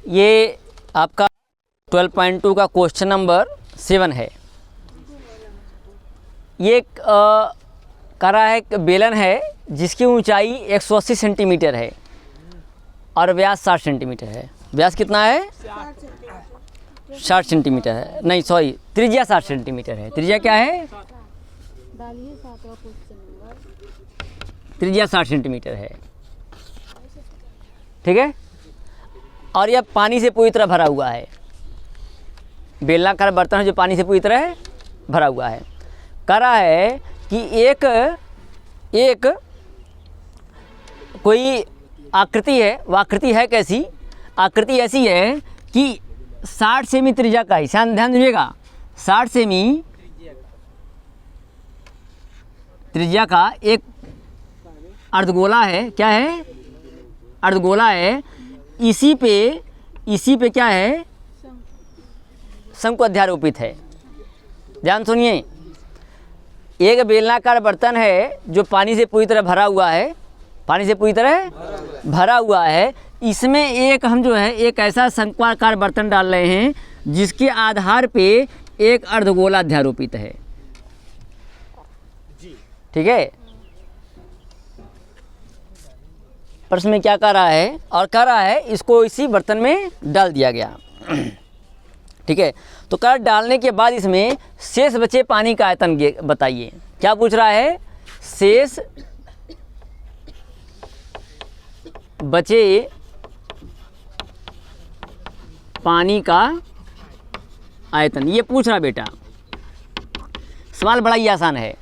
ये आपका 12.2 का क्वेश्चन नंबर 7 है। ये कह रहा है कि बेलन है जिसकी ऊंचाई 180 सेंटीमीटर है और व्यास 60 सेंटीमीटर है। व्यास कितना है? 60 सेंटीमीटर है, नहीं सॉरी, त्रिज्या 60 सेंटीमीटर है। त्रिज्या क्या है? त्रिज्या 60 सेंटीमीटर है, ठीक है। और यह पानी से पूरी तरह भरा हुआ है। बेलनाकार बर्तन है जो पानी से पूरी तरह भरा हुआ है। कह रहा है कि एक कोई आकृति है। वह आकृति है कैसी? आकृति ऐसी है कि 60 सेमी त्रिज्या का ही, ध्यान दीजिएगा, 60 सेमी त्रिज्या का एक अर्धगोला है। क्या है? अर्धगोला है। इसी पे क्या है? शंकु अध्यारोपित है। ध्यान सुनिए, एक बेलनाकार बर्तन है जो पानी से पूरी तरह भरा हुआ है। पानी से पूरी तरह भरा हुआ है। इसमें एक हम जो है एक ऐसा शंक्वाकार बर्तन डाल रहे हैं जिसके आधार पे एक अर्धगोला अध्यारोपित है, ठीक है। प्रश्न में क्या कह रहा है? और कह रहा है इसको इसी बर्तन में डाल दिया गया, ठीक है। तो कह डालने के बाद इसमें शेष बचे पानी का आयतन बताइए। क्या पूछ रहा है? शेष बचे पानी का आयतन, ये पूछ रहा बेटा। सवाल बड़ा ही आसान है।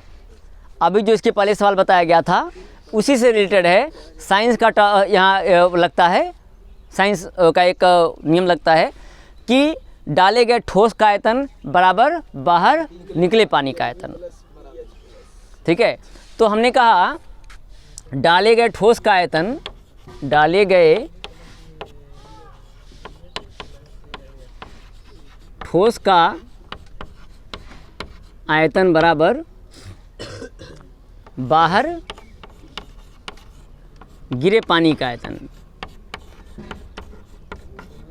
अभी जो इसके पहले सवाल बताया गया था उसी से रिलेटेड है। साइंस का यहाँ लगता है, साइंस का एक नियम लगता है कि डाले गए ठोस का आयतन बराबर बाहर निकले पानी का आयतन, ठीक है। तो हमने कहा डाले गए ठोस का आयतन, डाले गए ठोस का आयतन बराबर बाहर गिरे पानी का आयतन।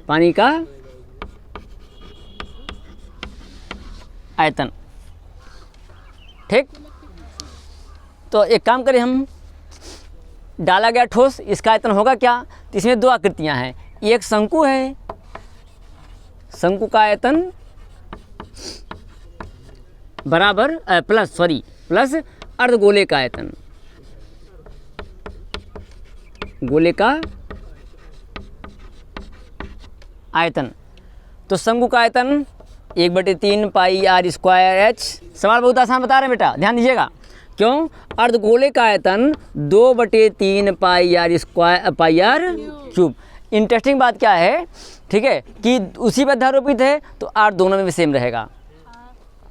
पानी का आयतन, ठीक। तो एक काम करें, हम डाला गया ठोस, इसका आयतन होगा क्या? तो इसमें दो आकृतियां हैं। एक शंकु है, शंकु का आयतन बराबर प्लस अर्धगोले का आयतन, गोले का आयतन। तो शंकु का आयतन 1/3 पाई आर स्क्वायर एच। सवाल बहुत आसान बता रहे हैं बेटा, ध्यान दीजिएगा। क्यों? अर्धगोले का आयतन 2/3 pi r square pi r cube. Interesting बात क्या है, ठीक है, कि उसी पर अध्यारोपित है तो आर दोनों में भी सेम रहेगा।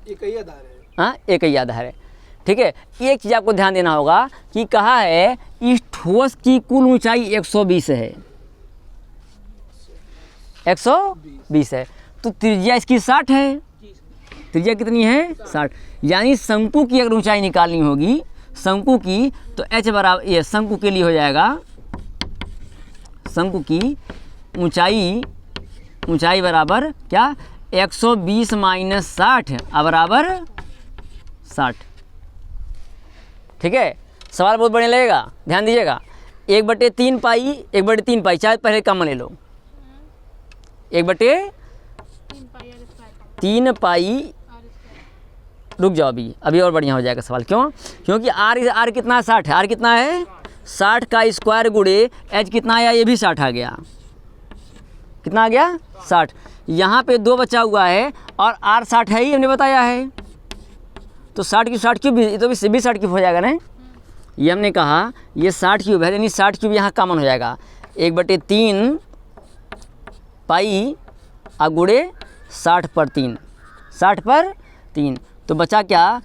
एक ही आधार है। हाँ, एक ही आधार है, ठीक है। एक चीज़ आपको ध्यान देना होगा कि कहा है इस ठोस की कुल ऊंचाई 120 है, 120 है। तो त्रिज्या इसकी 60 है। त्रिज्या कितनी है? 60। यानी शंकु की अगर ऊंचाई निकालनी होगी, शंकु की, तो h बराबर, ये शंकु के लिए हो जाएगा, शंकु की ऊंचाई बराबर क्या? 120 - 60 बराबर 60, ठीक है। सवाल बहुत बढ़िया लगेगा, ध्यान दीजिएगा। 1/3 पाई, चाहे पहले कम ले लो, 1/3 पाई। रुक जाओ, अभी और बढ़िया हो जाएगा सवाल। क्यों? क्योंकि आर कितना? 60 है। आर कितना है? 60 का स्क्वायर गुणे एच कितना आया? ये भी 60 आ गया। कितना आ गया? 60। यहाँ पे 2 बचा हुआ है और आर 60 है ही, हमने बताया है। तो 60 की 60 क्यूब, तो भी 60 क्यूब हो जाएगा ना। ये हमने कहा ये 60 क्यूब है, यानी 60 क्यूब यहाँ कॉमन हो जाएगा। 1/3 पाई गुणे 60/3, 60/3। तो बचा क्या?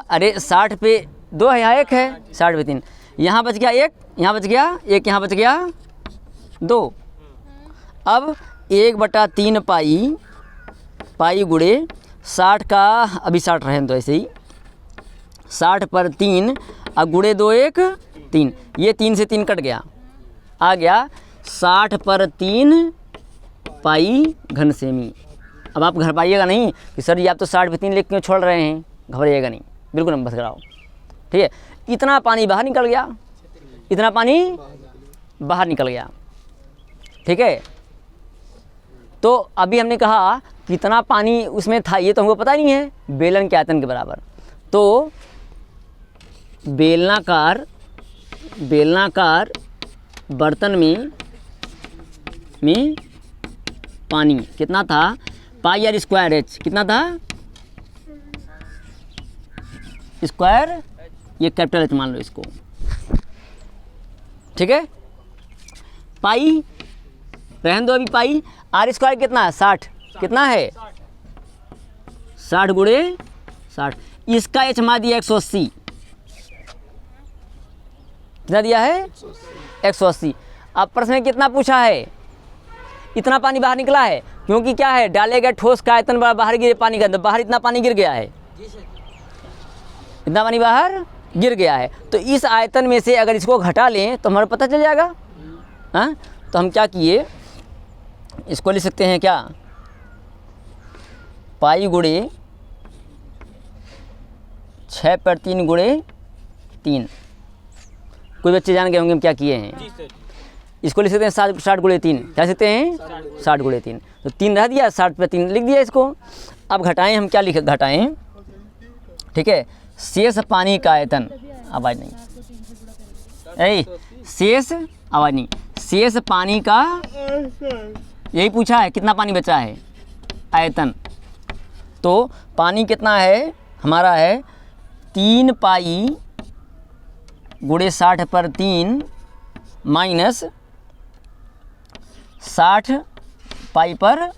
अरे 60 पे 2 है, यहाँ 1 है, 60/3। यहाँ बच गया 1, यहाँ बच गया 1, यहाँ बच गया 2। अब 1/3 पाई गुणे 60 का, अभी 60 रहें तो ऐसे ही, 60/3 और गुणे 2 1 3, ये 3 से 3 कट गया, आ गया 60 पर 3 पाई घन सेमी। अब आप घर पाइएगा नहीं कि सर जी आप तो 60 पे 3 लिख क्यों छोड़ रहे हैं, घबराइएगा नहीं, बिल्कुल बस कराओ। ठीक है, इतना पानी बाहर निकल गया, इतना पानी बाहर निकल गया। ठीक है, तो अभी हमने कहा कितना पानी उसमें था ये तो हमको पता नहीं है, बेलन के आयतन के बराबर। तो बेलनाकार बर्तन में पानी कितना था, पाई आर स्क्वायर एच कितना था, स्क्वायर ये कैपिटल एच मान लो इसको। ठीक है, पाई रहने दो अभी, पाई आर स्क्वायर कितना है 60, कितना है 60 गुणे 60, इसका एच मान दिया 180, कितना दिया है 180। अब प्रश्न में कितना पूछा है, इतना पानी बाहर निकला है, क्योंकि क्या है डाले गए ठोस का आयतन बाहर गिरे पानी के अंदर, बाहर इतना पानी गिर गया है, इतना पानी बाहर गिर गया है। तो इस आयतन में से अगर इसको घटा लें तो हमारा पता चल जाएगा। हाँ, तो हम क्या किए, इसको लिख सकते हैं क्या, पाई गुणे 6 पर 3 गुणे 3। कोई बच्चे जान गए होंगे हम क्या किए हैं, इसको लिख सकते हैं 60 गुणे 3, क्या लिख सकते हैं 60 गुणे 3, तो 3 रह दिया, 60 पर 3 लिख दिया इसको। अब घटाएं, हम क्या लिखे घटाएं, ठीक है, शेष पानी का आयतन, आवाज़ नहीं, शेष आवाज़ नहीं, शेष पानी का, यही पूछा है कितना पानी बचा है, आयतन। तो पानी कितना है हमारा है 3 पाई गुणे 60 पर 3 माइनस 60 पाई पर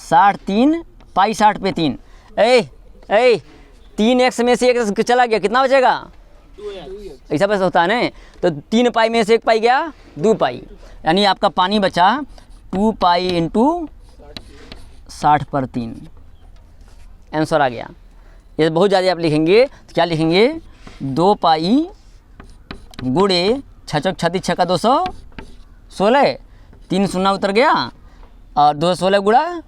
60 3 पाई 60 पे 3, 3x में से 1 चला गया, कितना बचेगा, ऐसा बस होता है ना। तो 3 पाई में से 1 पाई गया 2 पाई, यानी आपका पानी बचा 2 पाई इंटू 60 पर 3, आंसर आ गया। ये बहुत ज़्यादा आप लिखेंगे तो क्या लिखेंगे, 2 पाई गुणे 6 चौक 36 6 का 216, 3 शून्य उतर गया और 216 गुणा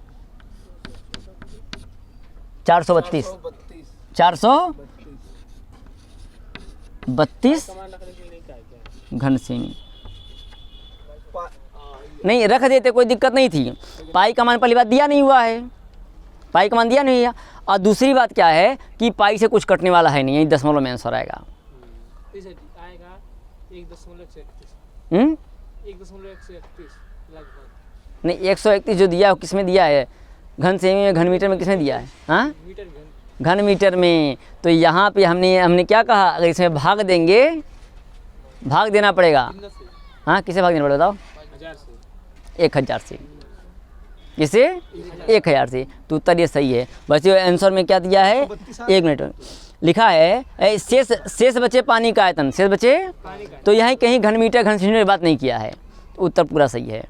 432 घन सेमी। नहीं रख देते, कोई दिक्कत नहीं थी, पाई का मान पहली बात दिया नहीं हुआ है, पाई का मान दिया नहीं है, और दूसरी बात क्या है कि पाई से कुछ कटने वाला है नहीं, यही दशमलव में आंसर आएगा। 1.131 लगभग। नहीं 131 जो दिया है किस में दिया है, घन सेमी में, घन मीटर में किसमें दिया है, हाँ घन मीटर में। तो यहाँ पे हमने क्या कहा, अगर इसमें भाग देंगे, भाग देना पड़ेगा, हाँ किसे भाग देना पड़ेगा बताओ, 1000 से, किसे 1000 से, तो उत्तर ये सही है। बस ये आंसर में क्या दिया है, 1 मिनट लिखा है, शेष बचे पानी का आयतन, शेष बचे, तो यहाँ कहीं घन मीटर घन सेंटीमीटर बात नहीं किया है, तो उत्तर पूरा सही है।